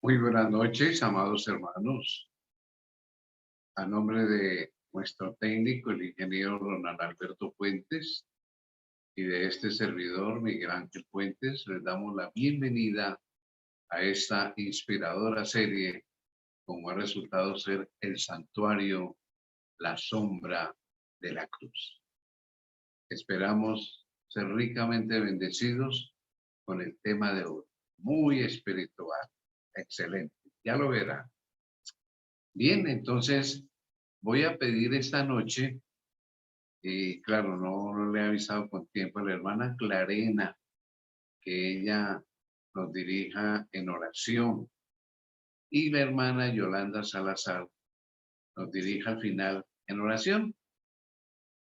Muy buenas noches, amados hermanos. A nombre de nuestro técnico, el ingeniero Ronald Alberto Puentes, y de este servidor, Miguel Ángel Puentes, les damos la bienvenida a esta inspiradora serie, como ha resultado ser el santuario, la sombra de la cruz. Esperamos ser ricamente bendecidos con el tema de hoy, muy espiritual, excelente, ya lo verán. Bien, entonces voy a pedir esta noche, y claro, no le he avisado con tiempo a la hermana Clarena, que ella nos dirija en oración, y la hermana Yolanda Salazar nos dirija al final en oración.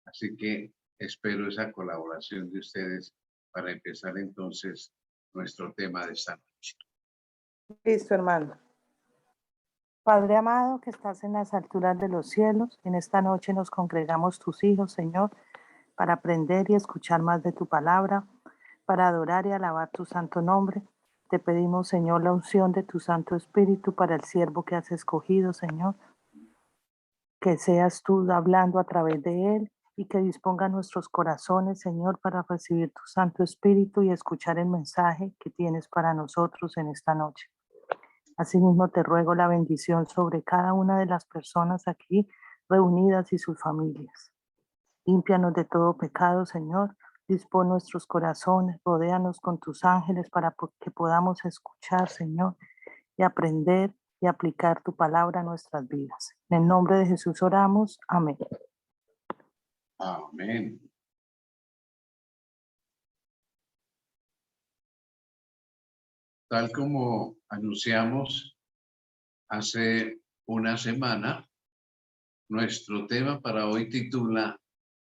Así que espero esa colaboración de ustedes para empezar entonces nuestro tema de esta noche. Listo, hermano. Padre amado, que estás en las alturas de los cielos, en esta noche nos congregamos tus hijos, Señor, para aprender y escuchar más de tu palabra, para adorar y alabar tu santo nombre. Te pedimos, Señor, la unción de tu Santo Espíritu para el siervo que has escogido, Señor, que seas tú hablando a través de él y que disponga nuestros corazones, Señor, para recibir tu Santo Espíritu y escuchar el mensaje que tienes para nosotros en esta noche. Asimismo, te ruego la bendición sobre cada una de las personas aquí reunidas y sus familias. Límpianos de todo pecado, Señor. Dispón nuestros corazones, rodéanos con tus ángeles para que podamos escuchar, Señor, y aprender y aplicar tu palabra a nuestras vidas. En el nombre de Jesús oramos. Amén. Amén. Tal como anunciamos hace una semana, nuestro tema para hoy titula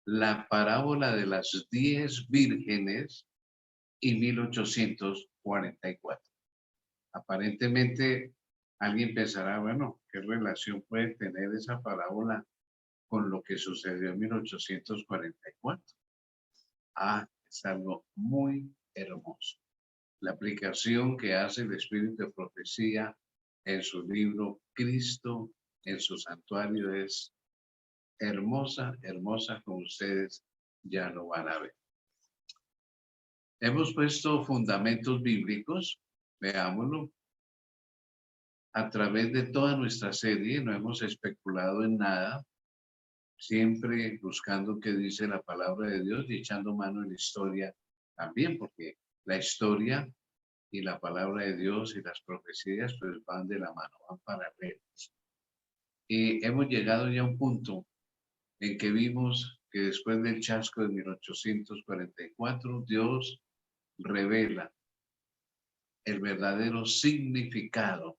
La parábola de las 10 vírgenes y 1844. Aparentemente, alguien pensará, bueno, ¿qué relación puede tener esa parábola con lo que sucedió en 1844? Es algo muy hermoso. La aplicación que hace el Espíritu de Profecía en su libro Cristo en su santuario es hermosa, hermosa, como ustedes ya lo van a ver. Hemos puesto fundamentos bíblicos, veámoslo. A través de toda nuestra serie no hemos especulado en nada, siempre buscando qué dice la palabra de Dios y echando mano en la historia también, porque la historia y la palabra de Dios y las profecías pues van de la mano, van paralelas. Y hemos llegado ya a un punto en que vimos que después del chasco de 1844, Dios revela el verdadero significado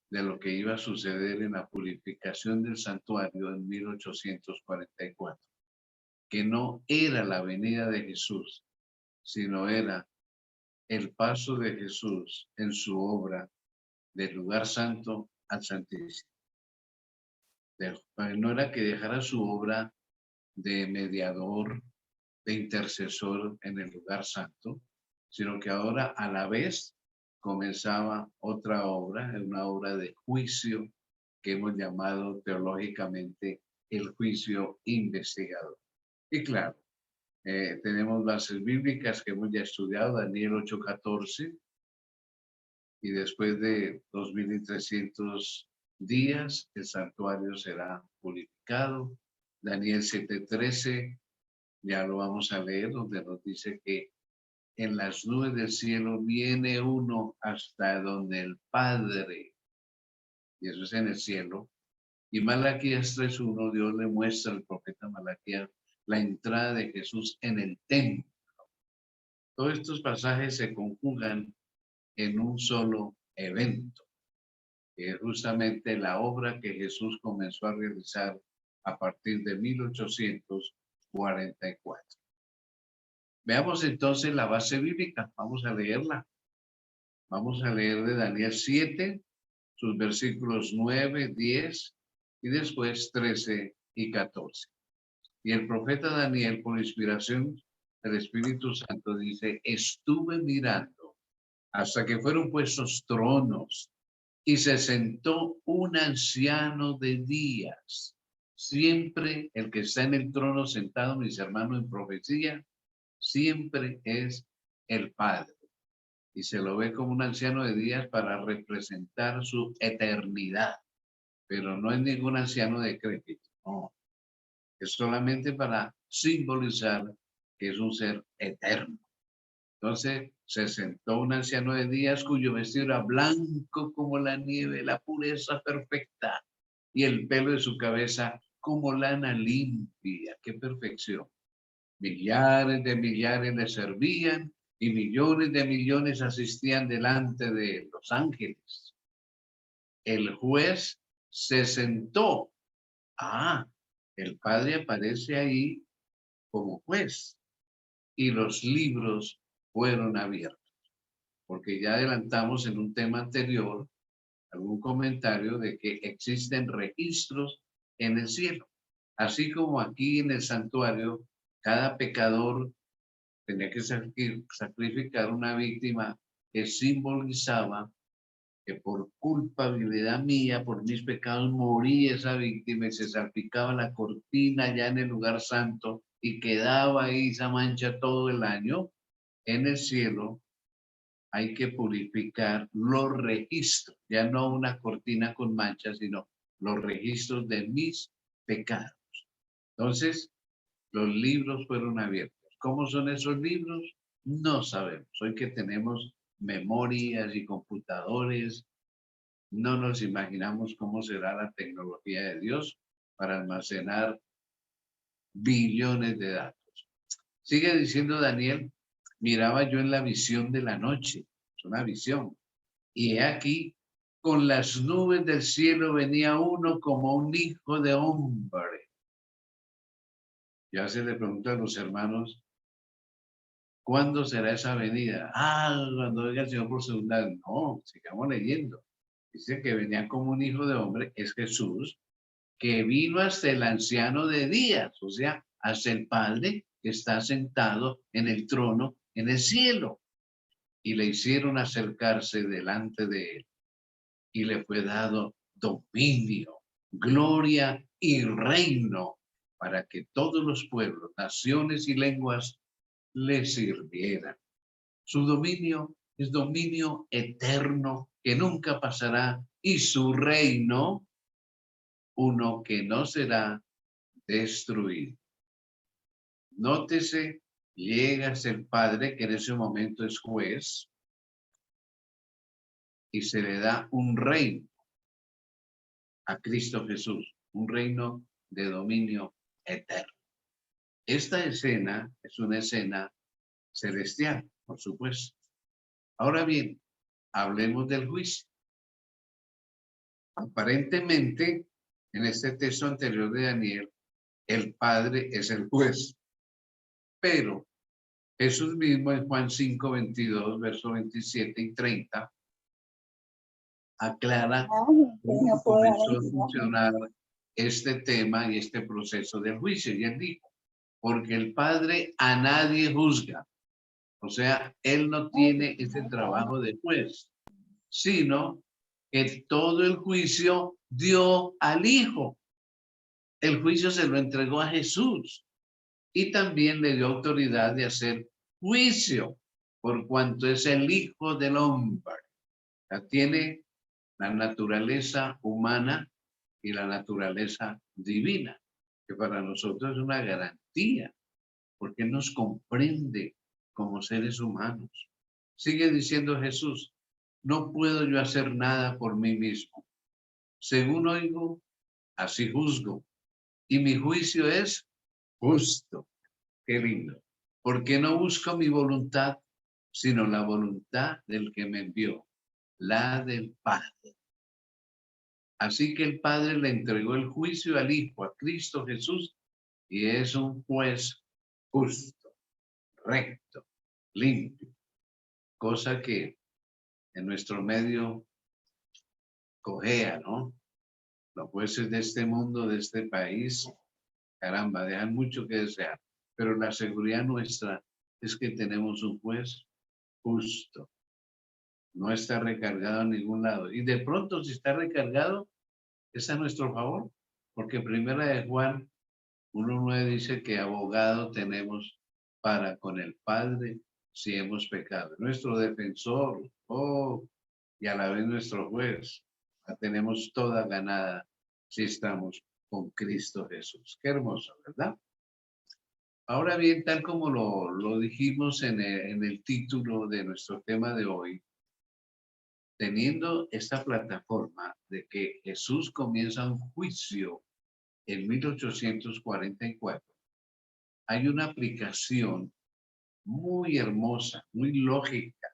de lo que iba a suceder en la purificación del santuario en 1844, que no era la venida de Jesús, sino era el paso de Jesús en su obra del lugar santo al santísimo. No era que dejara su obra de mediador, de intercesor en el lugar santo, sino que ahora a la vez comenzaba otra obra, una obra de juicio que hemos llamado teológicamente el juicio investigador. Y claro, tenemos bases bíblicas que hemos ya estudiado, Daniel 8:14, y después de 2300 días el santuario será purificado. Daniel 7:13, ya lo vamos a leer, donde nos dice que en las nubes del cielo viene uno hasta donde el Padre, y eso es en el cielo. Y Malaquías 3:1, Dios le muestra al profeta Malaquías la entrada de Jesús en el templo. Todos estos pasajes se conjugan en un solo evento, que es justamente la obra que Jesús comenzó a realizar a partir de 1844. Veamos entonces la base bíblica, vamos a leerla. Vamos a leer de Daniel 7, sus versículos 9, 10 y después 13 y 14. Y el profeta Daniel, por inspiración del Espíritu Santo, dice, estuve mirando hasta que fueron puestos tronos y se sentó un anciano de días. Siempre el que está en el trono sentado, mis hermanos, en profecía, siempre es el Padre. Y se lo ve como un anciano de días para representar su eternidad. Pero no es ningún anciano decrépito, no. Es solamente para simbolizar que es un ser eterno. Entonces se sentó un anciano de días cuyo vestido era blanco como la nieve, la pureza perfecta, y el pelo de su cabeza como lana limpia. ¡Qué perfección! Millares de millares le servían y millones de millones asistían delante de los ángeles. El juez se sentó. Ah, el Padre aparece ahí como juez y los libros fueron abiertos. Porque ya adelantamos en un tema anterior algún comentario de que existen registros en el cielo. Así como aquí en el santuario, cada pecador tenía que sacrificar una víctima que simbolizaba que por culpabilidad mía, por mis pecados, morí esa víctima y se salpicaba la cortina ya en el lugar santo y quedaba ahí esa mancha todo el año. En el cielo hay que purificar los registros, ya no una cortina con manchas, sino los registros de mis pecados. Entonces, los libros fueron abiertos. ¿Cómo son esos libros? No sabemos. Hoy que tenemos memorias y computadores, no nos imaginamos cómo será la tecnología de Dios para almacenar billones de datos. Sigue diciendo Daniel, miraba yo en la visión de la noche, es una visión, y he aquí, con las nubes del cielo venía uno como un hijo de hombre. Ya se le pregunta a los hermanos, ¿cuándo será esa venida? Ah, cuando venga el Señor por segunda vez. No, sigamos leyendo. Dice que venía como un hijo de hombre, es Jesús, que vino hasta el anciano de días, o sea, hasta el Padre que está sentado en el trono en el cielo. Y le hicieron acercarse delante de él. Y le fue dado dominio, gloria y reino para que todos los pueblos, naciones y lenguas le sirvieran. Su dominio es dominio eterno que nunca pasará y su reino uno que no será destruido. Nótese, llega el Padre que en ese momento es juez y se le da un reino a Cristo Jesús, un reino de dominio eterno. Esta escena es una escena celestial, por supuesto. Ahora bien, hablemos del juicio. Aparentemente, en este texto anterior de Daniel, el Padre es el juez, pero Jesús mismo en Juan 5, 22, verso 27 y 30, aclara cómo comenzó a funcionar este tema y este proceso del juicio. Y él dijo, porque el Padre a nadie juzga. O sea, él no tiene ese trabajo de juez, sino que todo el juicio dio al Hijo. El juicio se lo entregó a Jesús y también le dio autoridad de hacer juicio por cuanto es el Hijo del Hombre. Ya tiene la naturaleza humana y la naturaleza divina, que para nosotros es una garantía, porque nos comprende como seres humanos. Sigue diciendo Jesús, no puedo yo hacer nada por mí mismo. Según oigo, así juzgo. Y mi juicio es justo. Qué lindo. Porque no busco mi voluntad, sino la voluntad del que me envió, la del Padre. Así que el Padre le entregó el juicio al Hijo, a Cristo Jesús, y es un juez justo, recto, limpio, cosa que en nuestro medio cojea, ¿no? Los jueces de este mundo, de este país, caramba, dejan mucho que desear, pero la seguridad nuestra es que tenemos un juez justo, no está recargado en ningún lado. Y de pronto, si está recargado, es a nuestro favor, porque primera de Juan 1:9 dice que abogado tenemos para con el Padre si hemos pecado. Nuestro defensor, y a la vez nuestro juez. La tenemos toda ganada si estamos con Cristo Jesús. Qué hermoso, ¿verdad? Ahora bien, tal como lo dijimos en el título de nuestro tema de hoy, teniendo esta plataforma de que Jesús comienza un juicio en 1844, hay una aplicación muy hermosa, muy lógica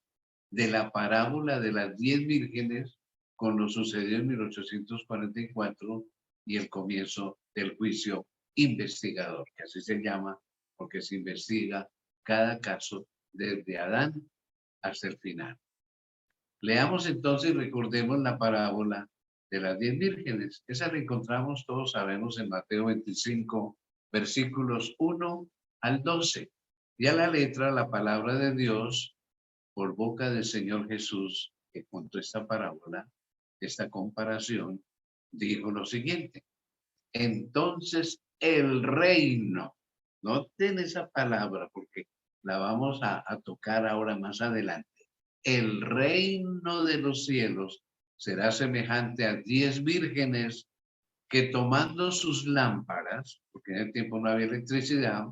de la parábola de las 10 vírgenes con lo sucedido en 1844 y el comienzo del juicio investigador, que así se llama porque se investiga cada caso desde Adán hasta el final. Leamos entonces y recordemos la parábola de las 10 vírgenes. Esa la encontramos, todos sabemos, en Mateo 25, versículos 1 al 12. Y a la letra, la palabra de Dios, por boca del Señor Jesús, que contó esta parábola, esta comparación, dijo lo siguiente. Entonces el reino, noten esa palabra porque la vamos a tocar ahora más adelante. El reino de los cielos será semejante a 10 vírgenes que tomando sus lámparas, porque en el tiempo no había electricidad,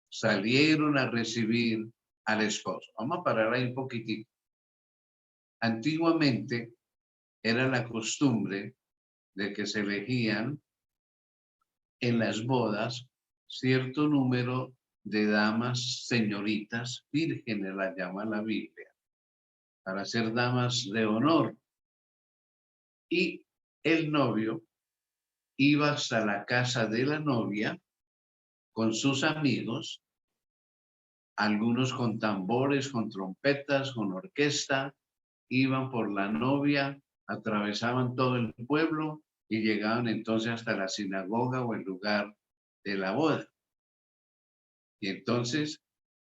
salieron a recibir al esposo. Vamos a parar ahí un poquitito. Antiguamente era la costumbre de que se elegían en las bodas cierto número de damas señoritas vírgenes, la llama la Biblia, para ser damas de honor. Y el novio iba hasta la casa de la novia con sus amigos, algunos con tambores, con trompetas, con orquesta, iban por la novia, atravesaban todo el pueblo y llegaban entonces hasta la sinagoga o el lugar de la boda. Y entonces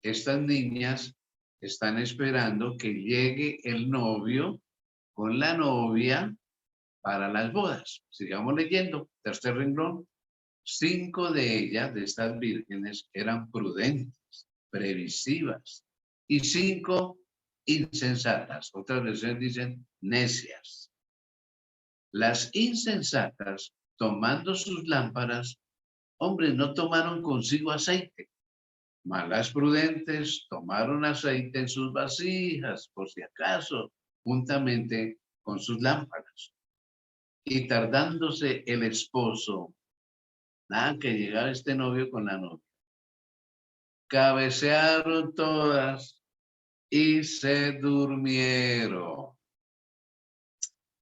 estas niñas están esperando que llegue el novio con la novia para las bodas. Sigamos leyendo, tercer renglón. 5 de ellas, de estas vírgenes, eran prudentes, previsivas, y 5 insensatas. Otras versiones dicen necias. Las insensatas, tomando sus lámparas, hombre, no tomaron consigo aceite. Mas las prudentes tomaron aceite en sus vasijas, por si acaso, juntamente con sus lámparas. Y tardándose el esposo, nada que llegara este novio con la novia, cabecearon todas y se durmieron.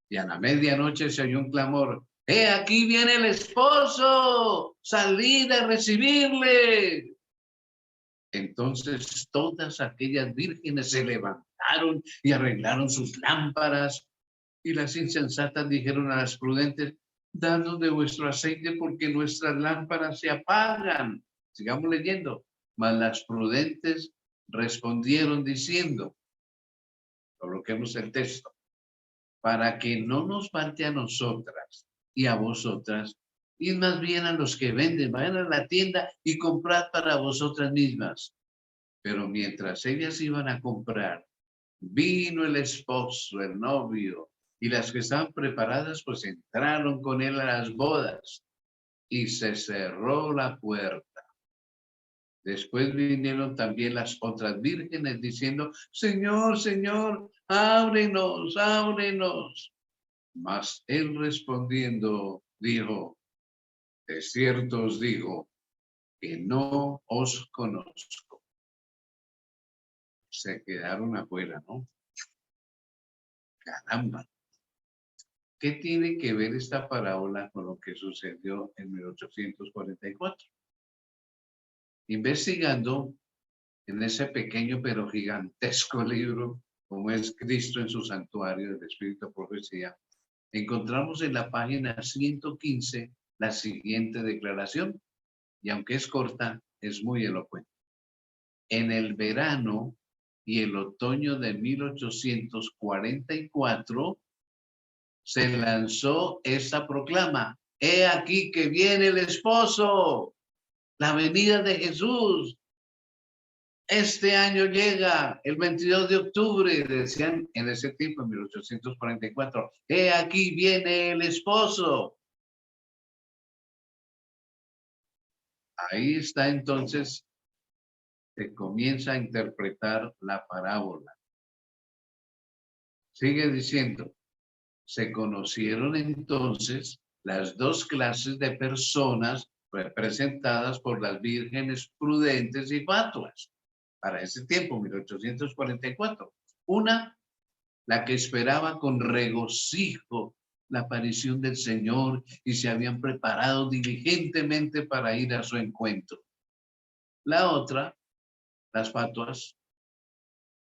Y a la medianoche se oyó un clamor: aquí viene el esposo! ¡Salid a recibirle! Entonces todas aquellas vírgenes se levantaron y arreglaron sus lámparas. Y las insensatas dijeron a las prudentes: danos de vuestro aceite porque nuestras lámparas se apagan. Sigamos leyendo. Mas las prudentes respondieron diciendo, coloquemos el texto, para que no nos falte a nosotras y a vosotras, id más bien a los que venden, vayan a la tienda y comprad para vosotras mismas. Pero mientras ellas iban a comprar, vino el esposo, el novio, y las que estaban preparadas pues entraron con él a las bodas y se cerró la puerta. Después vinieron también las otras vírgenes diciendo: Señor, Señor, ábrenos, ábrenos. Mas él respondiendo dijo: de cierto os digo que no os conozco. Se quedaron afuera, ¿no? Caramba. ¿Qué tiene que ver esta parábola con lo que sucedió en 1844? Investigando en ese pequeño pero gigantesco libro, como es Cristo en su santuario del Espíritu de Profecía, encontramos en la página 115 la siguiente declaración, y aunque es corta, es muy elocuente. En el verano y el otoño de 1844 se lanzó esta proclama: he aquí que viene el esposo, la venida de Jesús. Este año llega el 22 de octubre, decían en ese tiempo, en 1844, he aquí viene el esposo. Ahí está entonces, se comienza a interpretar la parábola. Sigue diciendo, se conocieron entonces las dos clases de personas representadas por las vírgenes prudentes y fatuas para ese tiempo, 1844. Una, la que esperaba con regocijo la aparición del Señor y se habían preparado diligentemente para ir a su encuentro. La otra, las fatuas,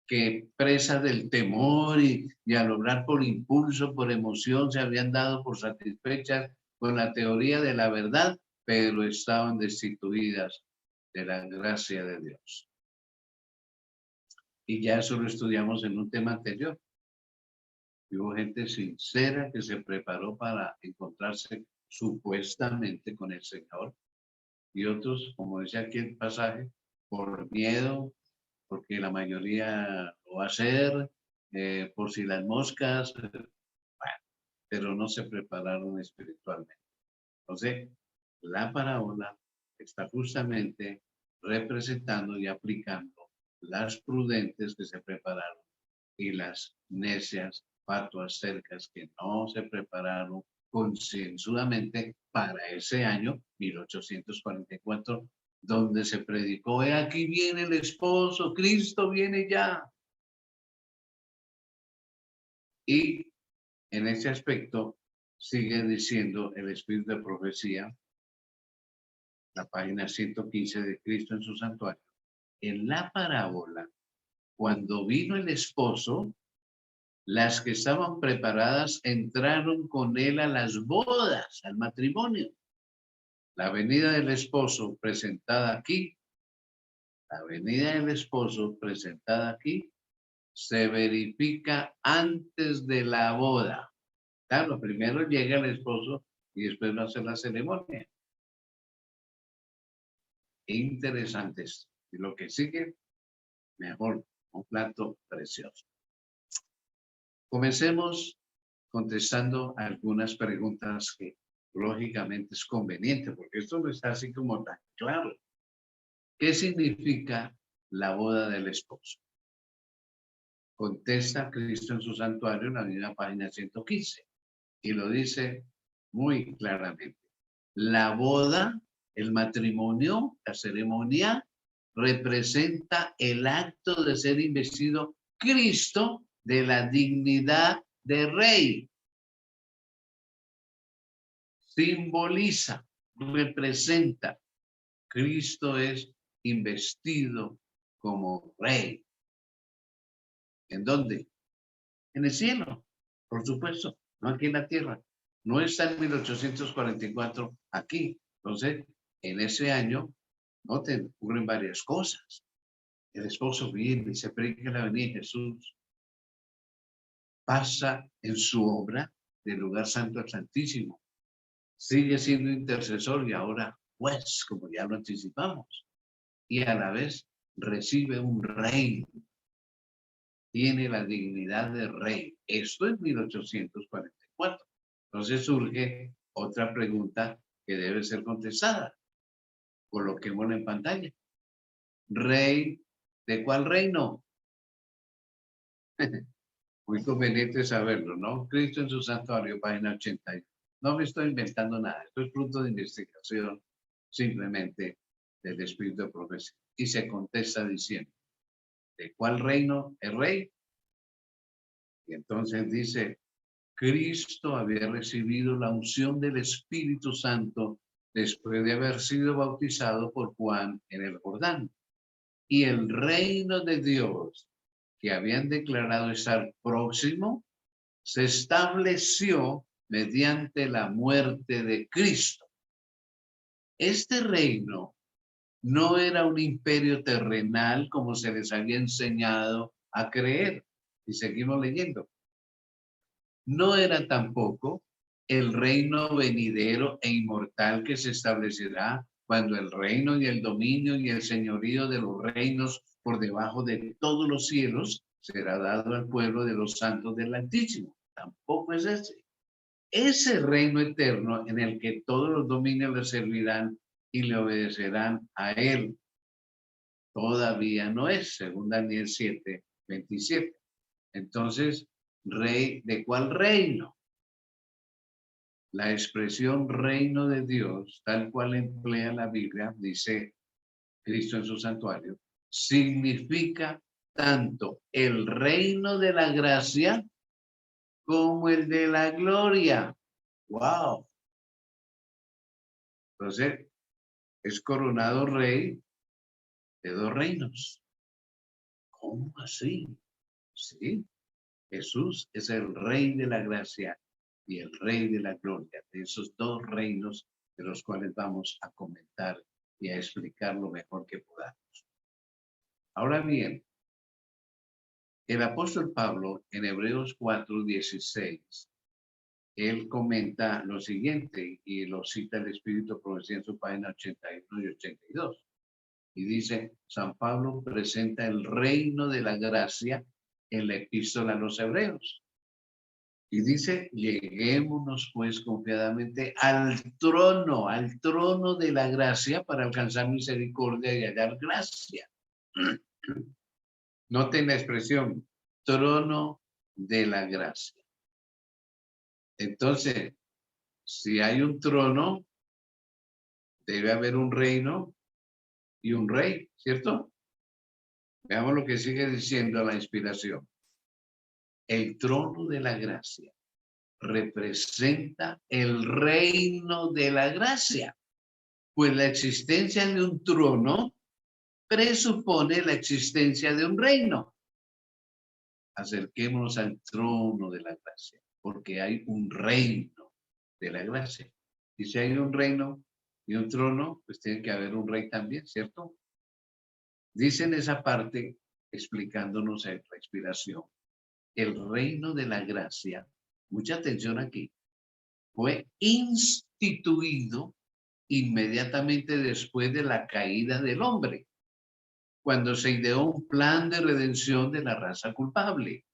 que presas del temor y al obrar por impulso, por emoción, se habían dado por satisfechas con la teoría de la verdad, pero estaban destituidas de la gracia de Dios. Y ya eso lo estudiamos en un tema anterior. Hubo gente sincera que se preparó para encontrarse supuestamente con el Señor. Y otros, como dice aquí el pasaje, por miedo, porque la mayoría lo va a hacer, por si las moscas, bueno, pero no se prepararon espiritualmente. Entonces, la parábola está justamente representando y aplicando las prudentes que se prepararon y las necias, fatuas, cercas que no se prepararon concienzudamente para ese año 1844, donde se predicó, he aquí viene el esposo, Cristo viene ya. Y en ese aspecto sigue diciendo el espíritu de profecía, la página 115 de Cristo en su santuario. En la parábola, cuando vino el esposo, las que estaban preparadas entraron con él a las bodas, al matrimonio. La venida del esposo presentada aquí, la venida del esposo presentada aquí, se verifica antes de la boda. Claro, primero llega el esposo y después va a hacer la ceremonia. Interesante esto. Y lo que sigue, mejor, un plato precioso. Comencemos contestando algunas preguntas que lógicamente es conveniente, porque esto no está así como tan claro. ¿Qué significa la boda del esposo? Contesta Cristo en su santuario en la misma página 115 y lo dice muy claramente. La boda, el matrimonio, la ceremonia, representa el acto de ser investido Cristo de la dignidad de rey. Simboliza, representa. Cristo es investido como rey. ¿En dónde? En el cielo, por supuesto, no aquí en la tierra. No está en 1844 aquí. Entonces, en ese año, noten, ocurren varias cosas. El esposo viene y se predica la venida de Jesús. Pasa en su obra del lugar santo al santísimo. Sigue siendo intercesor y ahora juez, como ya lo anticipamos. Y a la vez recibe un reino. Tiene la dignidad de rey. Esto es 1844. Entonces surge otra pregunta que debe ser contestada. Coloquémosla en pantalla. Rey, ¿de cuál reino? Muy conveniente saberlo, ¿no? Cristo en su santuario, página 81. No me estoy inventando nada. Esto es fruto de investigación simplemente del espíritu de profecía. Y se contesta diciendo, ¿de cuál reino es rey? Y entonces dice, Cristo había recibido la unción del Espíritu Santo después de haber sido bautizado por Juan en el Jordán. Y el reino de Dios, que habían declarado estar próximo, se estableció mediante la muerte de Cristo. Este reino No era un imperio terrenal como se les había enseñado a creer. Y seguimos leyendo. No era tampoco el reino venidero e inmortal que se establecerá cuando el reino y el dominio y el señorío de los reinos por debajo de todos los cielos será dado al pueblo de los santos del Altísimo. Tampoco es ese. Ese reino eterno en el que todos los dominios le servirán y le obedecerán a él todavía no es, según Daniel 7:27. Entonces, ¿rey de cuál reino? La expresión reino de Dios, tal cual emplea la Biblia, dice Cristo en su santuario, significa tanto el reino de la gracia como el de la gloria. ¡Wow! Entonces, es coronado rey de dos reinos. ¿Cómo así? Sí, Jesús es el rey de la gracia y el rey de la gloria, de esos dos reinos de los cuales vamos a comentar y a explicar lo mejor que podamos. Ahora bien, el apóstol Pablo en Hebreos 4:16, él comenta lo siguiente y lo cita el Espíritu Profecía en su página 81 y 82. Y dice, San Pablo presenta el reino de la gracia en la epístola a los Hebreos. Y dice, lleguémonos pues confiadamente al trono de la gracia para alcanzar misericordia y hallar gracia. Noten la expresión, trono de la gracia. Entonces, si hay un trono, debe haber un reino y un rey, ¿cierto? Veamos lo que sigue diciendo la inspiración. El trono de la gracia representa el reino de la gracia, pues la existencia de un trono presupone la existencia de un reino. Acerquémonos al trono de la gracia, porque hay un reino de la gracia. Y si hay un reino y un trono, pues tiene que haber un rey también, ¿cierto? Dice en esa parte, explicándonos la inspiración, el reino de la gracia, mucha atención aquí, fue instituido inmediatamente después de la caída del hombre, cuando se ideó un plan de redención de la raza culpable.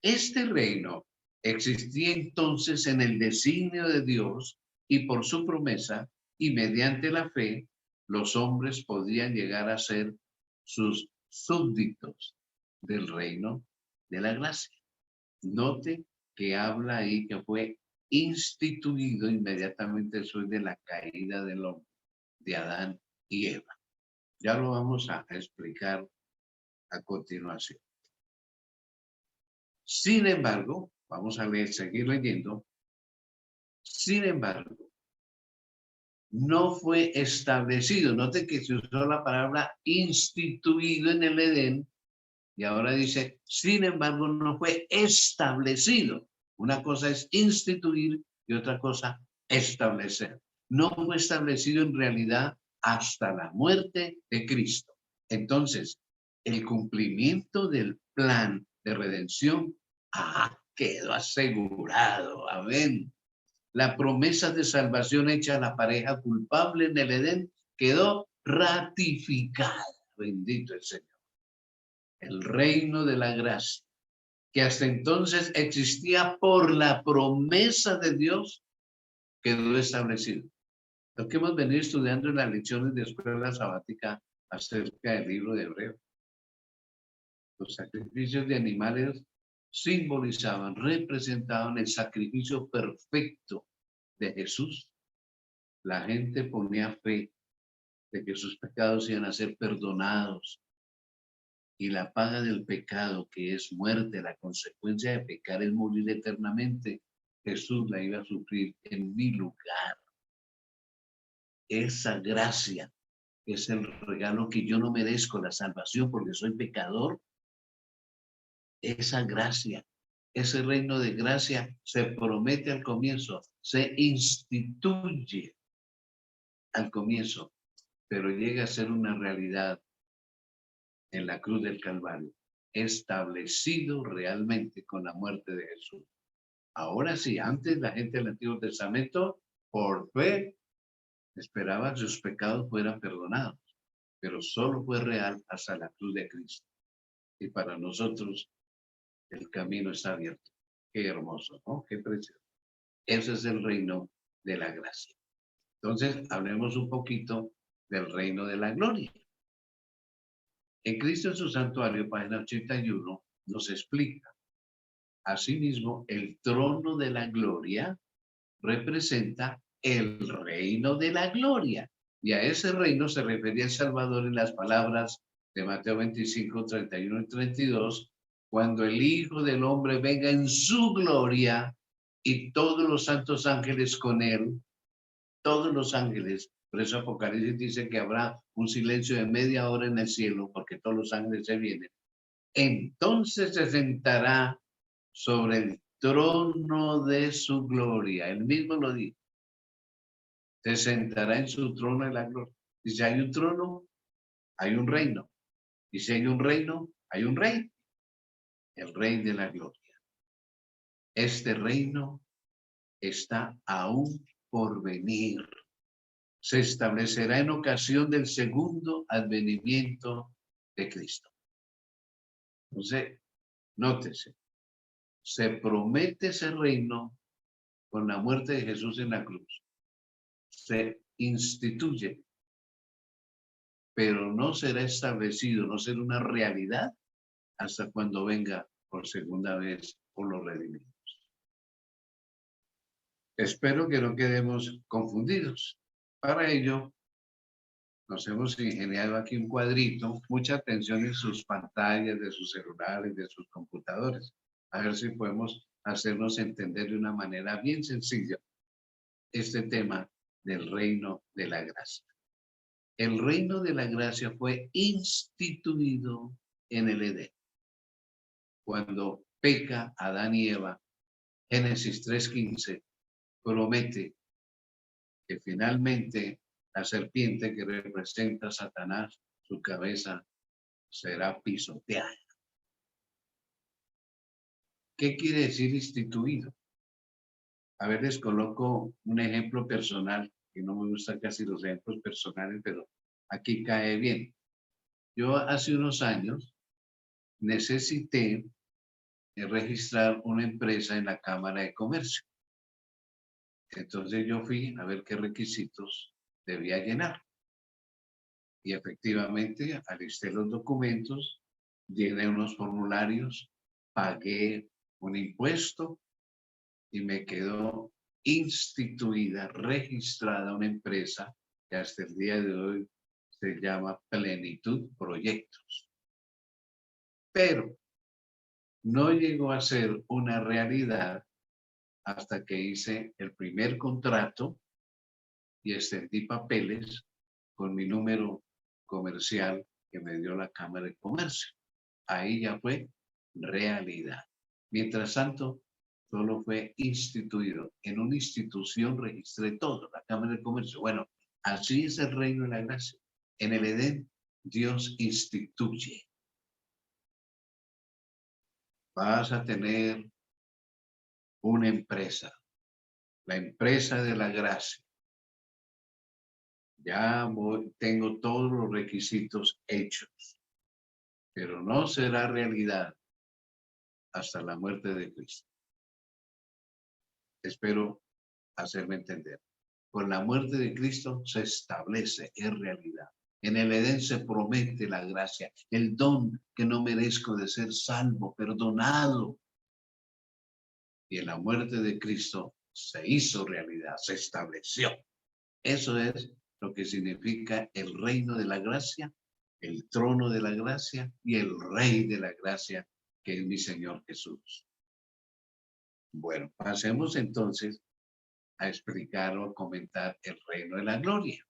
Este reino existía entonces en el designio de Dios y por su promesa y mediante la fe, los hombres podían llegar a ser sus súbditos del reino de la gracia. Note que habla ahí que fue instituido inmediatamente después de la caída del hombre, de Adán y Eva. Ya lo vamos a explicar a continuación. Sin embargo, vamos a leer, seguir leyendo. Sin embargo, no fue establecido. Note que se usó la palabra instituido en el Edén y ahora dice, sin embargo, no fue establecido. Una cosa es instituir y otra cosa establecer. No fue establecido en realidad hasta la muerte de Cristo. Entonces, el cumplimiento del plan de redención quedó asegurado. Amén. La promesa de salvación hecha a la pareja culpable en el Edén quedó ratificada. Bendito el Señor. El reino de la gracia, que hasta entonces existía por la promesa de Dios, quedó establecido. Lo que hemos venido estudiando en las lecciones de escuela sabática acerca del libro de Hebreos. Los sacrificios de animales simbolizaban, representaban el sacrificio perfecto de Jesús. La gente ponía fe de que sus pecados iban a ser perdonados y la paga del pecado, que es muerte, la consecuencia de pecar es morir eternamente, Jesús la iba a sufrir en mi lugar. Esa gracia es el regalo que yo no merezco, la salvación, porque soy pecador. Esa gracia, ese reino de gracia se promete al comienzo, se instituye al comienzo pero llega a ser una realidad en la cruz del Calvario, establecido realmente con la muerte de Jesús. Ahora sí, antes la gente del Antiguo Testamento, por fe, esperaba que sus pecados fueran perdonados, pero solo fue real hasta la cruz de Cristo. Y para nosotros el camino está abierto. Qué hermoso, ¿no? Qué precioso. Ese es el reino de la gracia. Entonces, hablemos un poquito del reino de la gloria. En Cristo en su santuario, página 81, nos explica. Asimismo, el trono de la gloria representa el reino de la gloria. Y a ese reino se refería el Salvador en las palabras de Mateo 25, 31 y 32, cuando el Hijo del Hombre venga en su gloria y todos los santos ángeles con él, todos los ángeles. Por eso Apocalipsis dice que habrá un silencio de media hora en el cielo, porque todos los ángeles se vienen. Entonces se sentará sobre el trono de su gloria. Él mismo lo dijo. Se sentará en su trono de la gloria. Y si hay un trono, hay un reino. Y si hay un reino, hay un rey. El rey de la gloria. Este reino está aún por venir. Se establecerá en ocasión del segundo advenimiento de Cristo. Entonces, nótese, se promete ese reino con la muerte de Jesús en la cruz. Se instituye, pero no será establecido, no será una realidad hasta cuando venga por segunda vez por los redimidos. Espero que no quedemos confundidos. Para ello, nos hemos ingeniado aquí un cuadrito, mucha atención en sus pantallas, de sus celulares, de sus computadores. A ver si podemos hacernos entender de una manera bien sencilla este tema del reino de la gracia. El reino de la gracia fue instituido en el Edén. Cuando peca Adán y Eva, Génesis 3:15, promete que finalmente la serpiente que representa a Satanás, su cabeza será pisoteada. ¿Qué quiere decir instituido? A ver, les coloco un ejemplo personal, que no me gustan casi los ejemplos personales, pero aquí cae bien. Yo hace unos años necesité registrar una empresa en la Cámara de Comercio. Entonces yo fui a ver qué requisitos debía llenar. Y efectivamente alisté los documentos, llené unos formularios, pagué un impuesto y me quedó instituida, registrada una empresa que hasta el día de hoy se llama Plenitud Proyectos. Pero no llegó a ser una realidad hasta que hice el primer contrato y extendí papeles con mi número comercial que me dio la Cámara de Comercio. Ahí ya fue realidad. Mientras tanto, solo fue instituido. En una institución registré todo, la Cámara de Comercio. Bueno, así es el reino de la gracia. En el Edén, Dios instituye. Vas a tener una empresa, la empresa de la gracia. Ya tengo todos los requisitos hechos, pero no será realidad hasta la muerte de Cristo. Espero hacerme entender. Con la muerte de Cristo se establece, es realidad. En el Edén se promete la gracia, el don que no merezco de ser salvo, perdonado. Y en la muerte de Cristo se hizo realidad, se estableció. Eso es lo que significa el reino de la gracia, el trono de la gracia y el rey de la gracia, que es mi Señor Jesús. Bueno, pasemos entonces a explicar o a comentar el reino de la gloria.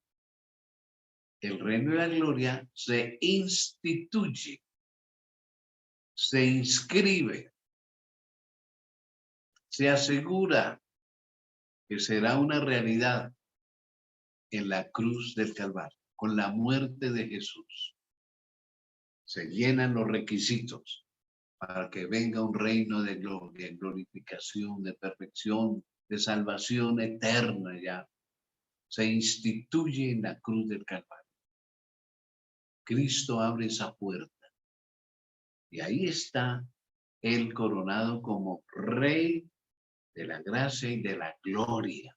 El reino de la gloria se instituye, se inscribe, se asegura que será una realidad en la cruz del Calvario. con la muerte de Jesús. Se llenan los requisitos para que venga un reino de gloria, de glorificación, de perfección, de salvación eterna ya. Se instituye en la cruz del Calvario. Cristo abre esa puerta. Y ahí está Él coronado como Rey de la gracia y de la gloria.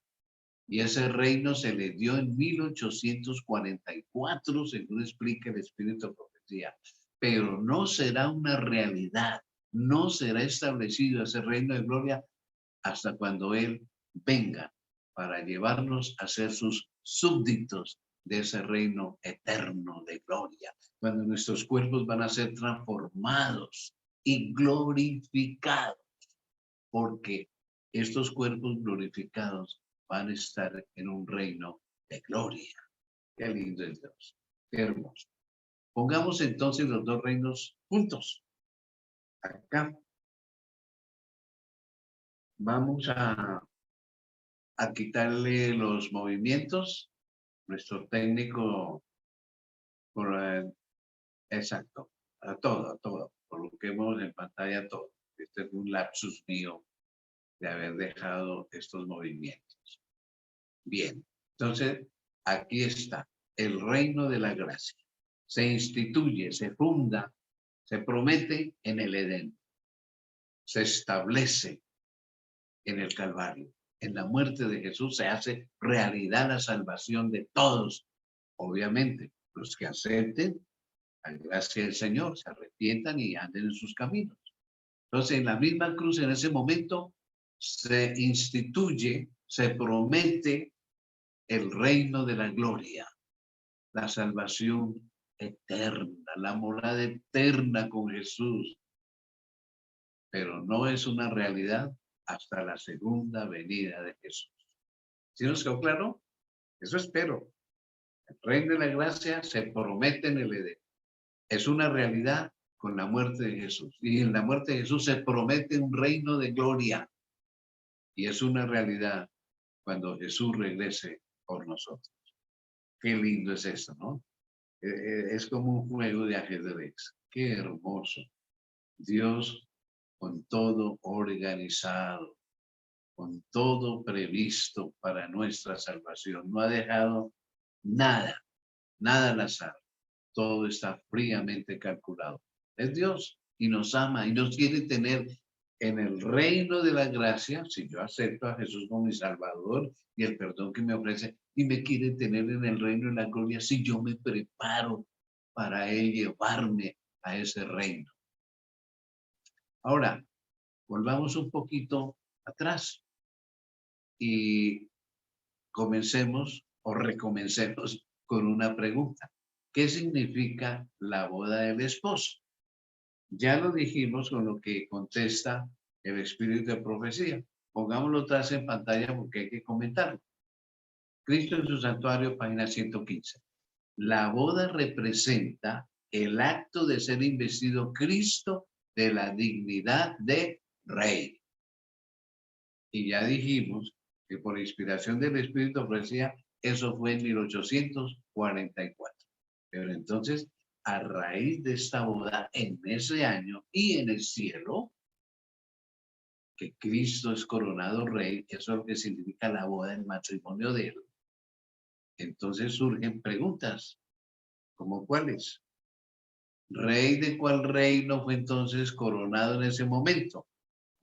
Y ese reino se le dio en 1844, según explica el Espíritu de Profecía. Pero no será una realidad, no será establecido ese reino de gloria hasta cuando Él venga para llevarnos a ser sus súbditos de ese reino eterno de gloria, cuando nuestros cuerpos van a ser transformados y glorificados, porque estos cuerpos glorificados van a estar en un reino de gloria. Qué lindo es Dios, qué hermoso. Pongamos entonces los dos reinos juntos. Acá vamos a quitarle los movimientos. Nuestro técnico, exacto, a todo, coloquemos en pantalla todo. Este es un lapsus mío de haber dejado estos movimientos. Bien, entonces aquí está el reino de la gracia. Se instituye, se funda, se promete en el Edén. Se establece en el Calvario. En la muerte de Jesús se hace realidad la salvación de todos. Obviamente, los que acepten la gracia del Señor, se arrepientan y anden en sus caminos. Entonces, en la misma cruz, en ese momento, se instituye, se promete el reino de la gloria, la salvación eterna, la morada eterna con Jesús. Pero no es una realidad hasta la segunda venida de Jesús. ¿Sí nos quedó claro? Eso espero. El reino de la gracia se promete en el Edén. Es una realidad con la muerte de Jesús. Y en la muerte de Jesús se promete un reino de gloria. Y es una realidad cuando Jesús regrese por nosotros. Qué lindo es eso, ¿no? Es como un juego de ajedrez. Qué hermoso. Dios con todo organizado, con todo previsto para nuestra salvación. No ha dejado nada, nada al azar. Todo está fríamente calculado. Es Dios y nos ama y nos quiere tener en el reino de la gracia, si yo acepto a Jesús como mi Salvador y el perdón que me ofrece, y me quiere tener en el reino de la gloria, si yo me preparo para Él llevarme a ese reino. Ahora, volvamos un poquito atrás y comencemos o recomencemos con una pregunta. ¿Qué significa la boda del esposo? Ya lo dijimos con lo que contesta el espíritu de profecía. Pongámoslo atrás en pantalla porque hay que comentarlo. Cristo en su santuario, página 115. La boda representa el acto de ser investido Cristo de la dignidad de rey. Y ya dijimos que por inspiración del Espíritu de profecía, eso fue en 1844. Pero entonces, a raíz de esta boda en ese año y en el cielo, que Cristo es coronado rey, eso es lo que significa la boda, el matrimonio de él. Entonces surgen preguntas, ¿como cuáles? ¿Rey de cuál reino fue entonces coronado en ese momento?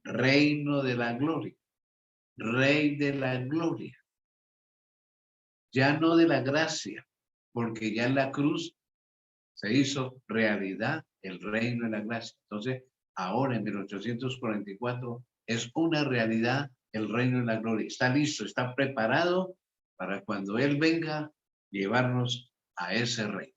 Reino de la gloria. Rey de la gloria. Ya no de la gracia, porque ya en la cruz se hizo realidad el reino de la gracia. Entonces, ahora en 1844 es una realidad el reino de la gloria. Está listo, está preparado para cuando Él venga llevarnos a ese reino.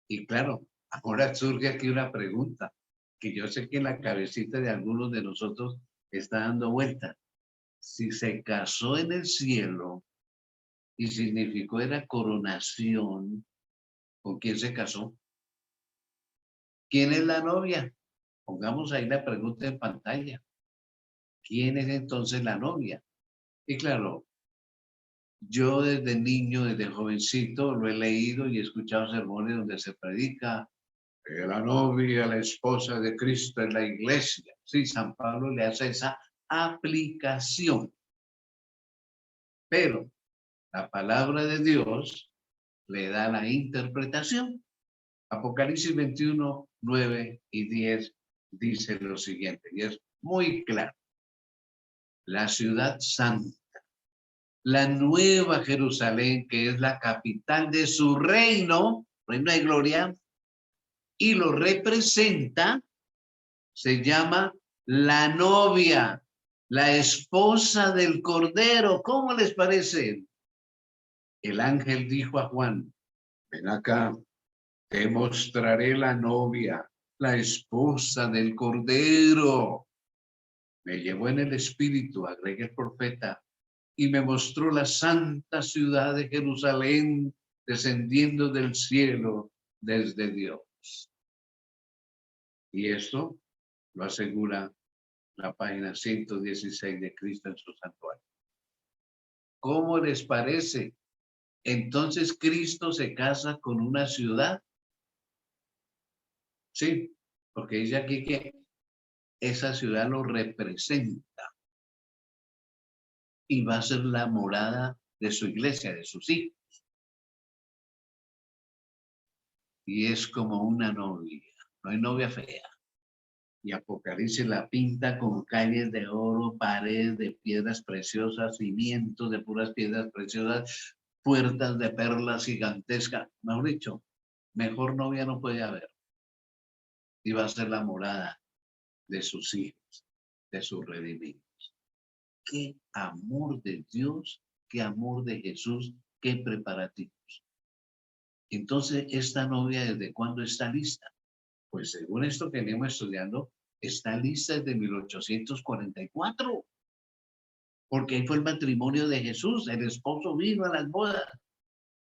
Y claro, ahora surge aquí una pregunta que yo sé que en la cabecita de algunos de nosotros está dando vuelta. Si se casó en el cielo y significó era coronación, ¿con quién se casó? ¿Quién es la novia? Pongamos ahí la pregunta en pantalla. ¿Quién es entonces la novia? Y claro, Yo desde niño, desde jovencito, lo he leído y he escuchado sermones donde se predica que la novia, la esposa de Cristo es la iglesia. Sí, San Pablo le hace esa aplicación. Pero la palabra de Dios le da la interpretación. Apocalipsis 21, 9 y 10 dice lo siguiente, y es muy claro. La ciudad santa, la nueva Jerusalén, que es la capital de su reino, reino de gloria, y lo representa, se llama la novia, la esposa del Cordero. ¿Cómo les parece? El ángel dijo a Juan, ven acá, te mostraré la novia, la esposa del Cordero. Me llevó en el espíritu, agrega el profeta, y me mostró la santa ciudad de Jerusalén descendiendo del cielo desde Dios. Y esto lo asegura la página 116 de Cristo en su santuario. ¿Cómo les parece? Entonces Cristo se casa con una ciudad. Sí, porque dice aquí que esa ciudad lo representa y va a ser la morada de su iglesia, de sus hijos. Y es como una novia, no hay novia fea. Y Apocalipsis la pinta con calles de oro, paredes de piedras preciosas, cimientos de puras piedras preciosas, puertas de perlas gigantescas. Mejor dicho, mejor novia no puede haber. Y va a ser la morada de sus hijos, de sus redimidos. Qué amor de Dios, qué amor de Jesús, qué preparativos. Entonces, esta novia, ¿desde cuándo está lista? Pues según esto que venimos estudiando, está lista desde 1844, porque ahí fue el matrimonio de Jesús, el esposo vino a las bodas,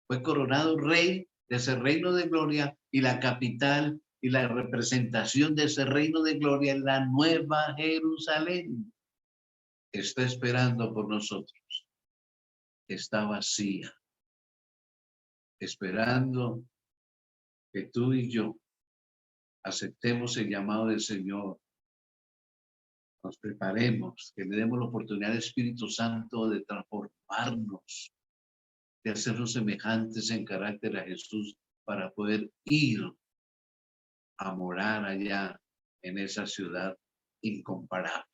fue coronado rey de ese reino de gloria y la capital y la representación de ese reino de gloria en la nueva Jerusalén. Está esperando por nosotros, está vacía, esperando que tú y yo aceptemos el llamado del Señor, nos preparemos, que le demos la oportunidad al Espíritu Santo de transformarnos, de hacernos semejantes en carácter a Jesús para poder ir a morar allá en esa ciudad incomparable.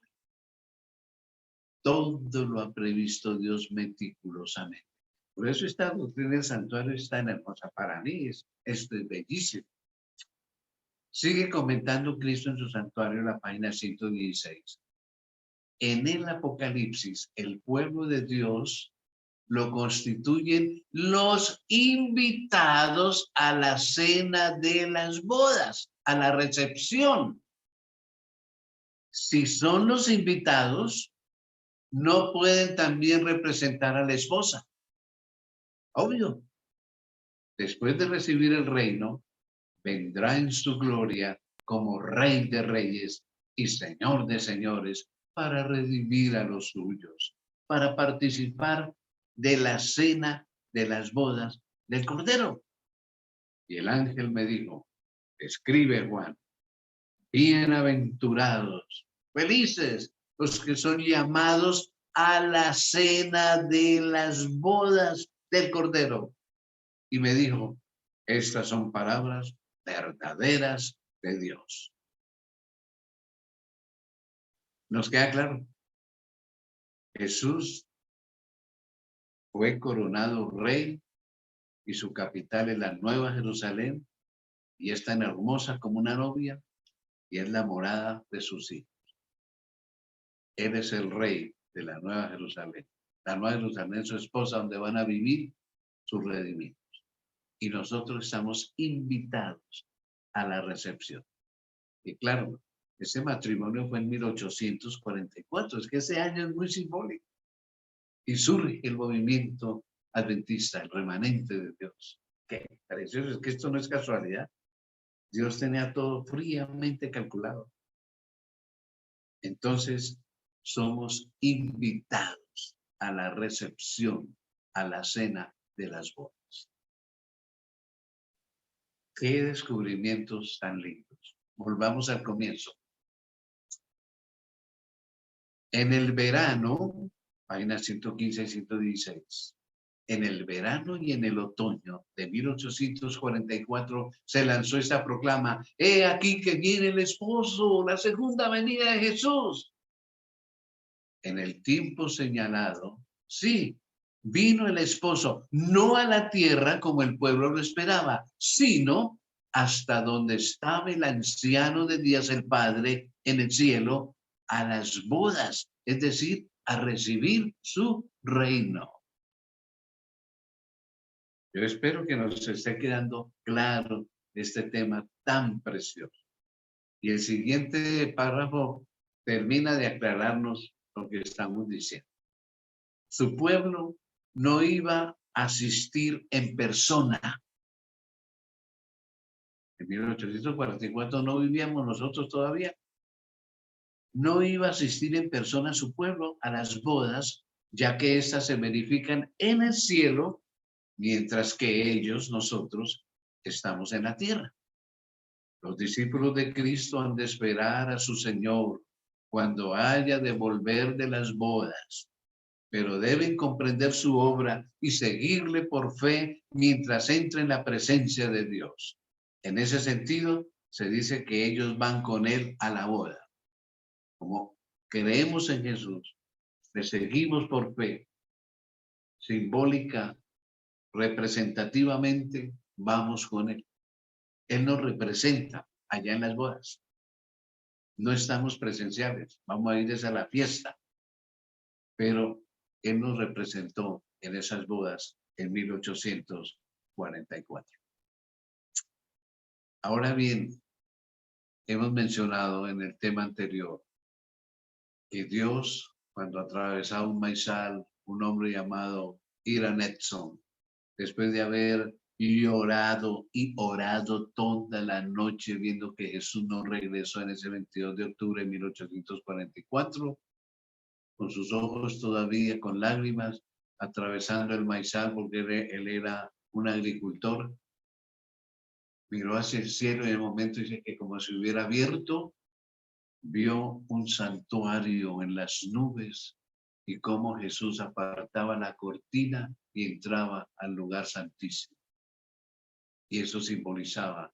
Todo lo ha previsto Dios meticulosamente. Por eso esta doctrina del santuario es tan hermosa para mí, esto es bellísimo. Sigue comentando Cristo en su santuario en la página 116. En el Apocalipsis, el pueblo de Dios lo constituyen los invitados a la cena de las bodas, a la recepción. Si son los invitados, no pueden también representar a la esposa. Obvio. Después de recibir el reino, vendrá en su gloria como Rey de Reyes y Señor de Señores para redimir a los suyos, para participar de la cena de las bodas del Cordero. Y el ángel me dijo, escribe Juan, bienaventurados, felices los que son llamados a la cena de las bodas del Cordero. Y me dijo, estas son palabras verdaderas de Dios. ¿Nos queda claro? Jesús fue coronado rey y su capital es la Nueva Jerusalén y es tan hermosa como una novia y es la morada de sus hijos. Él es el rey de la Nueva Jerusalén. La Nueva Jerusalén es su esposa donde van a vivir sus redimidos. Y nosotros estamos invitados a la recepción. Y claro, ese matrimonio fue en 1844. Es que ese año es muy simbólico. Y surge el movimiento adventista, el remanente de Dios. Qué precioso, es que esto no es casualidad. Dios tenía todo fríamente calculado. Entonces, somos invitados a la recepción a la cena de las bodas. Qué descubrimientos tan lindos. Volvamos al comienzo. En el verano, páginas 115 y 116, en el verano y en el otoño de 1844 se lanzó esta proclama: «He aquí que viene el esposo, la segunda venida de Jesús». En el tiempo señalado, sí, vino el esposo, no a la tierra como el pueblo lo esperaba, sino hasta donde estaba el anciano de días, el Padre, en el cielo, a las bodas, es decir, a recibir su reino. Yo espero que nos esté quedando claro este tema tan precioso. Y el siguiente párrafo termina de aclararnos lo que estamos diciendo. Su pueblo no iba a asistir en persona. En 1844 no vivíamos nosotros todavía. No iba a asistir en persona a su pueblo a las bodas, ya que éstas se verifican en el cielo, mientras que ellos, nosotros, estamos en la tierra. Los discípulos de Cristo han de esperar a su Señor cuando haya de volver de las bodas, pero deben comprender su obra y seguirle por fe mientras entra en la presencia de Dios. En ese sentido, se dice que ellos van con Él a la boda. Como creemos en Jesús, le seguimos por fe, simbólica, representativamente, vamos con Él. Él nos representa allá en las bodas. No estamos presenciales, vamos a ir a la fiesta, pero Él nos representó en esas bodas en 1844. Ahora bien, hemos mencionado en el tema anterior que Dios, cuando atravesaba un maizal, un hombre llamado Hiram Edson, después de haber llorado y orado toda la noche viendo que Jesús no regresó en ese 22 de octubre de 1844, con sus ojos todavía con lágrimas, atravesando el maizal porque él era un agricultor, miró hacia el cielo y en el momento dice que como si hubiera abierto, vio un santuario en las nubes y cómo Jesús apartaba la cortina y entraba al lugar santísimo. Y eso simbolizaba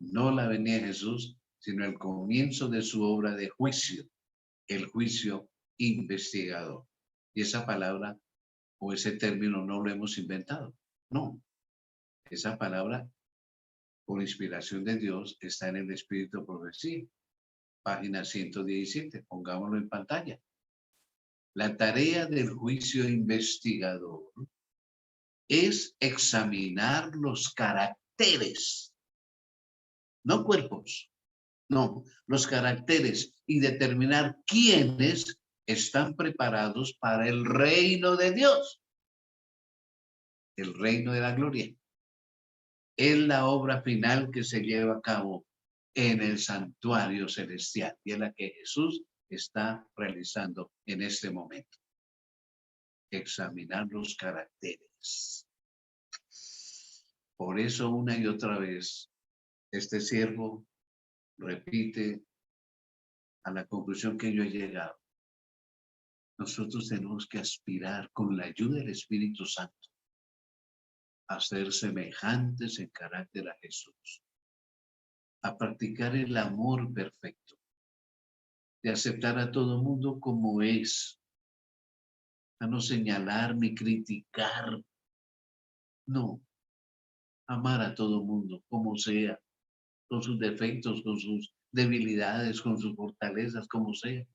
no la venida de Jesús, sino el comienzo de su obra de juicio, el juicio investigador. Y esa palabra o ese término no lo hemos inventado. No, esa palabra, por inspiración de Dios, está en el Espíritu de Profecía, página 117. Pongámoslo en pantalla. La tarea del juicio investigador es examinar los caracteres, no cuerpos, no, los caracteres y determinar quiénes están preparados para el reino de Dios, el reino de la gloria. Es la obra final que se lleva a cabo en el santuario celestial y es la que Jesús está realizando en este momento. Examinar los caracteres. Por eso una y otra vez este siervo repite a la conclusión que yo he llegado. Nosotros tenemos que aspirar con la ayuda del Espíritu Santo a ser semejantes en carácter a Jesús, a practicar el amor perfecto, de aceptar a todo mundo como es, a no señalar ni criticar, no, amar a todo mundo como sea, con sus defectos, con sus debilidades, con sus fortalezas, como sea,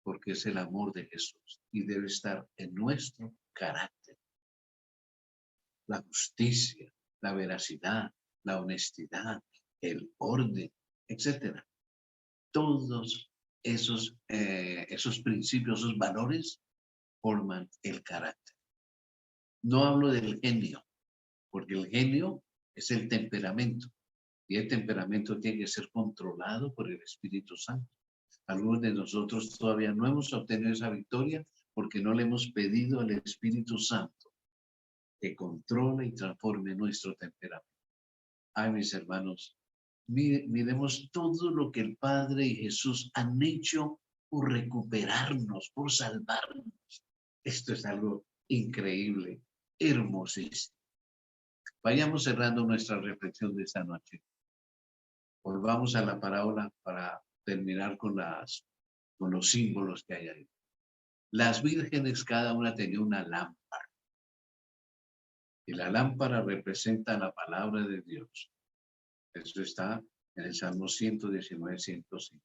porque es el amor de Jesús y debe estar en nuestro carácter. La justicia, la veracidad, la honestidad, el orden, etcétera. Todos esos principios, esos valores forman el carácter. No hablo del genio, porque el genio es el temperamento y el temperamento tiene que ser controlado por el Espíritu Santo. Algunos de nosotros todavía no hemos obtenido esa victoria porque no le hemos pedido al Espíritu Santo que controle y transforme nuestro temperamento. Ay, mis hermanos, miremos todo lo que el Padre y Jesús han hecho por recuperarnos, por salvarnos. Esto es algo increíble, hermosísimo. Vayamos cerrando nuestra reflexión de esta noche. Volvamos a la parábola para terminar con los símbolos que hay ahí. Las vírgenes, cada una tenía una lámpara. Y la lámpara representa la palabra de Dios. Eso está en el Salmo 119, 105.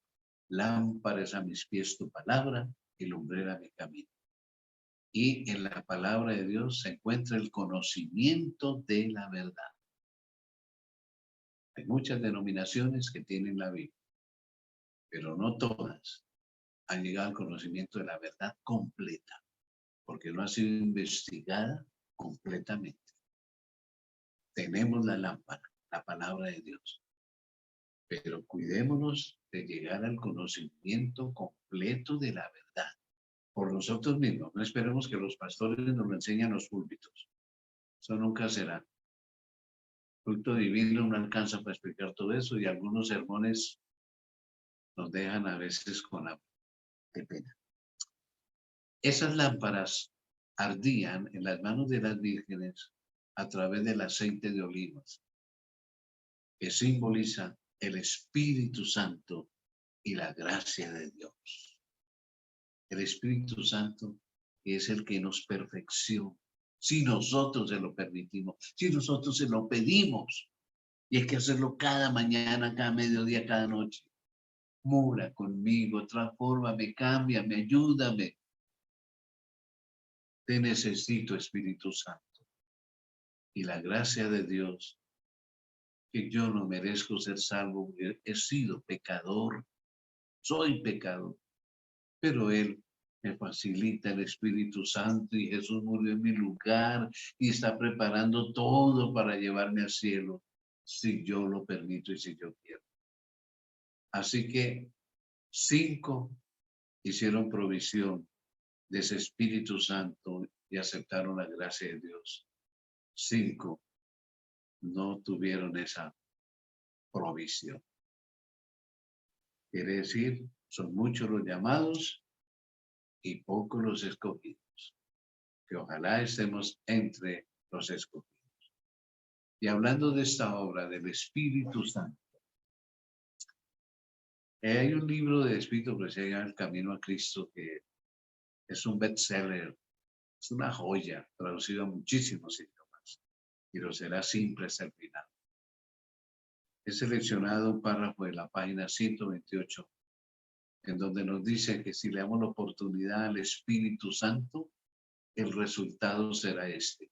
Lámpara es a mis pies tu palabra y lumbrera mi camino. Y en la palabra de Dios se encuentra el conocimiento de la verdad. Hay muchas denominaciones que tienen la Biblia, pero no todas han llegado al conocimiento de la verdad completa, porque no ha sido investigada completamente. Tenemos la lámpara, la palabra de Dios, pero cuidémonos de llegar al conocimiento completo de la verdad por nosotros mismos. No esperemos que los pastores nos lo enseñen en los púlpitos. Eso nunca será. Culto divino no alcanza para explicar todo eso y algunos sermones nos dejan a veces con la pena. Esas lámparas ardían en las manos de las vírgenes a través del aceite de olivas, que simboliza el Espíritu Santo y la gracia de Dios. El Espíritu Santo es el que nos perfecciona, si nosotros se lo permitimos, si nosotros se lo pedimos. Y hay que hacerlo cada mañana, cada mediodía, cada noche. Mora conmigo, transfórmame, cámbiame, ayúdame. Te necesito, Espíritu Santo. Y la gracia de Dios, que yo no merezco ser salvo, he sido pecador, soy pecador, pero Él me facilita el Espíritu Santo y Jesús murió en mi lugar y está preparando todo para llevarme al cielo, si yo lo permito y si yo quiero. Así que 5 hicieron provisión de ese Espíritu Santo y aceptaron la gracia de Dios. 5 no tuvieron esa provisión. Quiere decir, son muchos los llamados y pocos los escogidos. Que ojalá estemos entre los escogidos. Y hablando de esta obra del Espíritu Santo, hay un libro de Espíritu que se llama El Camino a Cristo, que es un bestseller, es una joya, traducido a muchísimos idiomas, y lo será siempre hasta el final. He seleccionado un párrafo de la página 128, en donde nos dice que si le damos la oportunidad al Espíritu Santo, el resultado será este.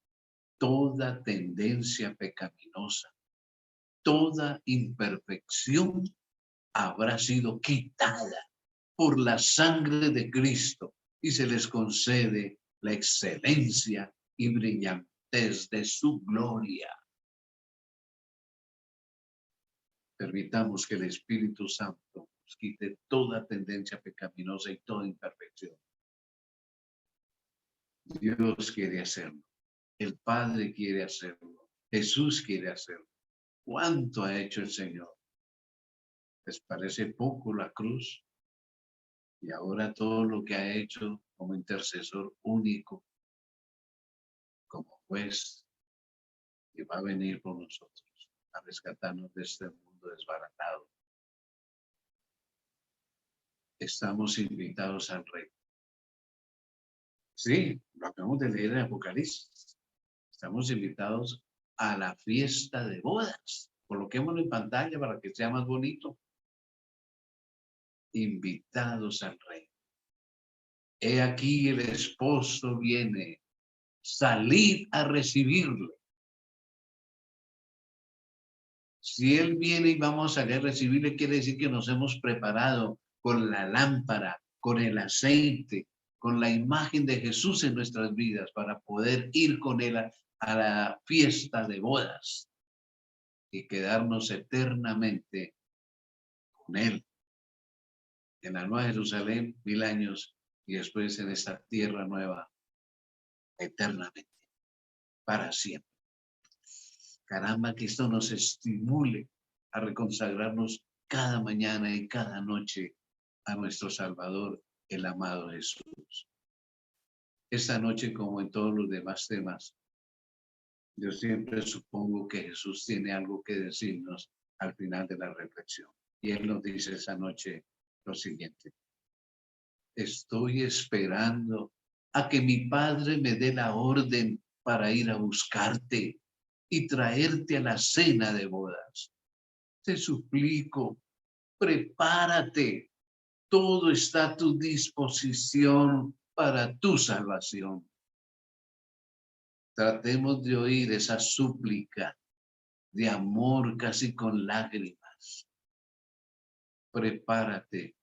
Toda tendencia pecaminosa, toda imperfección habrá sido quitada por la sangre de Cristo y se les concede la excelencia y brillantez de su gloria. Permitamos que el Espíritu Santo nos quite toda tendencia pecaminosa y toda imperfección. Dios quiere hacerlo. El Padre quiere hacerlo. Jesús quiere hacerlo. ¿Cuánto ha hecho el Señor? ¿Les parece poco la cruz? Y ahora todo lo que ha hecho como intercesor único, como juez, que va a venir por nosotros a rescatarnos de este mundo desbaratado. Estamos invitados al Rey. Sí, lo acabamos de leer en Apocalipsis. Estamos invitados a la fiesta de bodas. Coloquémoslo en pantalla para que sea más bonito. Invitados al Rey. He aquí el esposo viene. Salid a recibirle. Si Él viene y vamos a recibirle, quiere decir que nos hemos preparado con la lámpara, con el aceite, con la imagen de Jesús en nuestras vidas para poder ir con Él a la fiesta de bodas y quedarnos eternamente con Él. En la Nueva Jerusalén, 1000 años y después en esta tierra nueva eternamente, para siempre. Caramba, que esto nos estimule a reconsagrarnos cada mañana y cada noche a nuestro Salvador, el amado Jesús. Esta noche, como en todos los demás temas, yo siempre supongo que Jesús tiene algo que decirnos al final de la reflexión. Y Él nos dice esa noche lo siguiente: estoy esperando a que mi Padre me dé la orden para ir a buscarte y traerte a la cena de bodas. Te suplico, prepárate. Todo está a tu disposición para tu salvación. Tratemos de oír esa súplica de amor casi con lágrimas. Prepárate.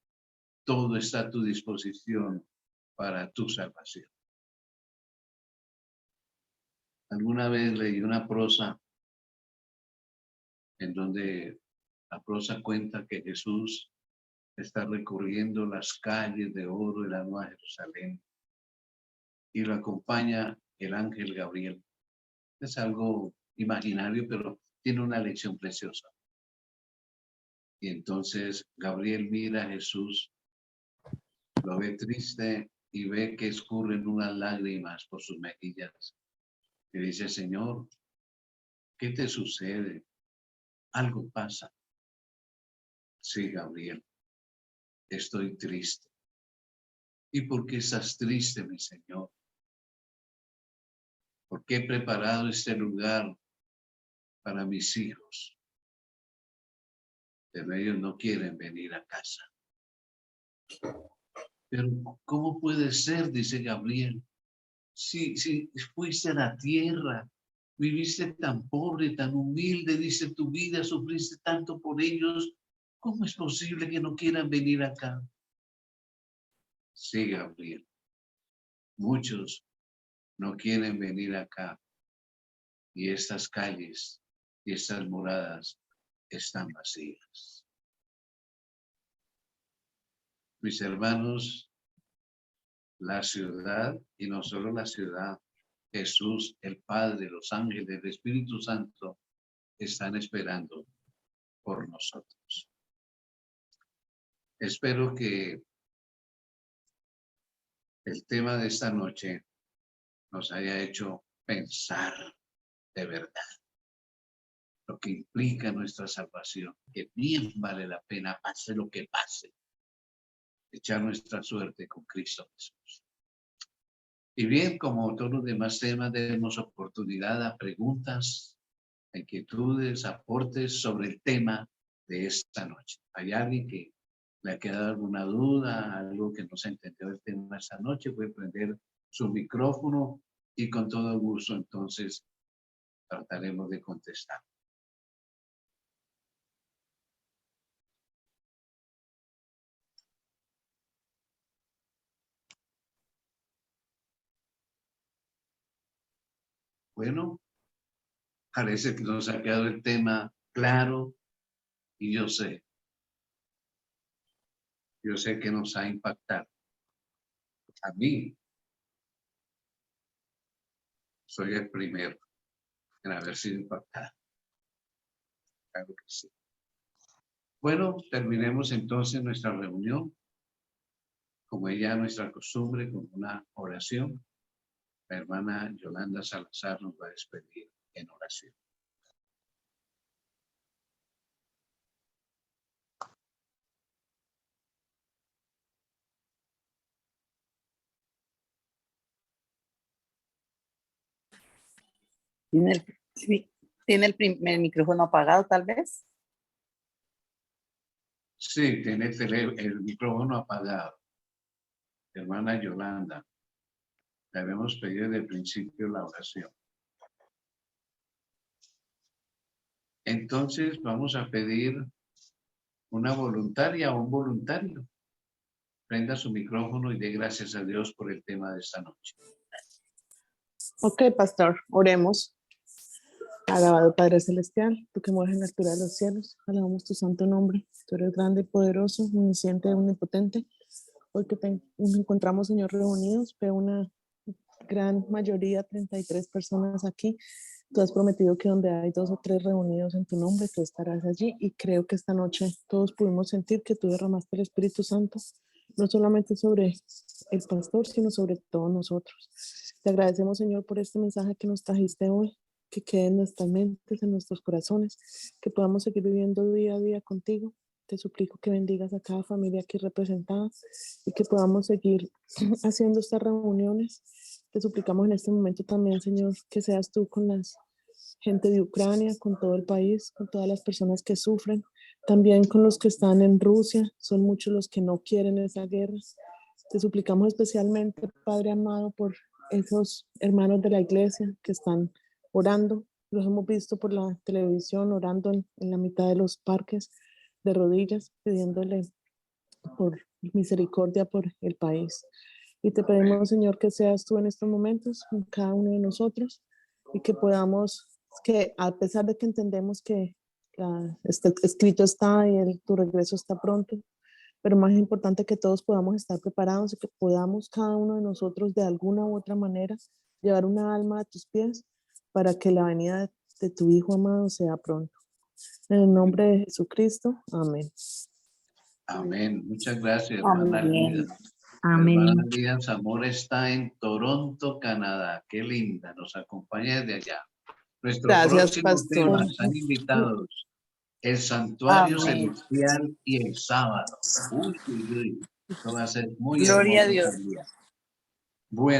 Todo está a tu disposición para tu salvación. Alguna vez leí una prosa en donde la prosa cuenta que Jesús está recorriendo las calles de oro de la Nueva Jerusalén y lo acompaña el ángel Gabriel. Es algo imaginario, pero tiene una lección preciosa. Y entonces Gabriel mira a Jesús, lo ve triste y ve que escurren unas lágrimas por sus mejillas. Y dice: Señor, ¿qué te sucede? Algo pasa. Sí, Gabriel, estoy triste. ¿Y por qué estás triste, mi Señor? Porque he preparado este lugar para mis hijos, pero ellos no quieren venir a casa. Pero ¿cómo puede ser? Dice Gabriel. Si fuiste a la tierra, viviste tan pobre, tan humilde, dice tu vida, sufriste tanto por ellos, ¿cómo es posible que no quieran venir acá? Sí, Gabriel. Muchos no quieren venir acá y estas calles y estas moradas están vacías. Mis hermanos, la ciudad, y no solo la ciudad, Jesús, el Padre, los ángeles, el Espíritu Santo, están esperando por nosotros. Espero que el tema de esta noche nos haya hecho pensar de verdad lo que implica nuestra salvación, que bien vale la pena, pase lo que pase, echar nuestra suerte con Cristo Jesús. Y bien, como todos los demás temas, demos oportunidad a preguntas, a inquietudes, aportes sobre el tema de esta noche. ¿Hay alguien que le ha quedado alguna duda, algo que no se entendió del tema esta noche? Puede prender su micrófono y con todo gusto entonces trataremos de contestar. Bueno, parece que nos ha quedado el tema claro y yo sé que nos ha impactado. A mí, soy el primero en haber sido impactado. Claro que sí. Bueno, terminemos entonces nuestra reunión, como es ya nuestra costumbre, con una oración. La hermana Yolanda Salazar nos va a despedir en oración. ¿Tiene el micrófono apagado, tal vez? Sí, tiene el micrófono apagado. Hermana Yolanda, le habíamos pedido desde el principio la oración. Entonces vamos a pedir una voluntaria o un voluntario. Prenda su micrófono y dé gracias a Dios por el tema de esta noche. Ok, pastor, oremos. Alabado Padre Celestial, tú que moras en la altura de los cielos, alabamos tu santo nombre. Tú eres grande y poderoso, omnisciente y omnipotente. Hoy que nos encontramos, Señor, reunidos, veo una gran mayoría, 33 personas aquí. Tú has prometido que donde hay 2 o 3 reunidos en tu nombre, tú estarás allí. Y creo que esta noche todos pudimos sentir que tú derramaste el Espíritu Santo, no solamente sobre el pastor, sino sobre todos nosotros. Te agradecemos, Señor, por este mensaje que nos trajiste hoy, que quede en nuestras mentes, en nuestros corazones, que podamos seguir viviendo día a día contigo. Te suplico que bendigas a cada familia aquí representada y que podamos seguir haciendo estas reuniones. Te suplicamos en este momento también, Señor, que seas tú con la gente de Ucrania, con todo el país, con todas las personas que sufren, también con los que están en Rusia. Son muchos los que no quieren esa guerra. Te suplicamos especialmente, Padre amado, por esos hermanos de la iglesia que están orando. Los hemos visto por la televisión orando en la mitad de los parques de rodillas, pidiéndole por misericordia por el país. Y te pedimos, Señor, que seas tú en estos momentos con cada uno de nosotros y que podamos, que a pesar de que entendemos que escrito está y tu regreso está pronto, pero más importante que todos podamos estar preparados y que podamos cada uno de nosotros de alguna u otra manera llevar una alma a tus pies para que la venida de tu Hijo amado sea pronto. En el nombre de Jesucristo, amén. Amén. Muchas gracias, hermana Amén. Lida. Amén. Hermana Lida Zamora está en Toronto, Canadá. Qué linda, nos acompaña desde allá. Nuestro Gracias, próximo pastor. tema, están invitados, el santuario Amén. celestial y el sábado. Uy, uy, uy. Esto va a ser muy Gloria a hermoso Dios. también. Bueno.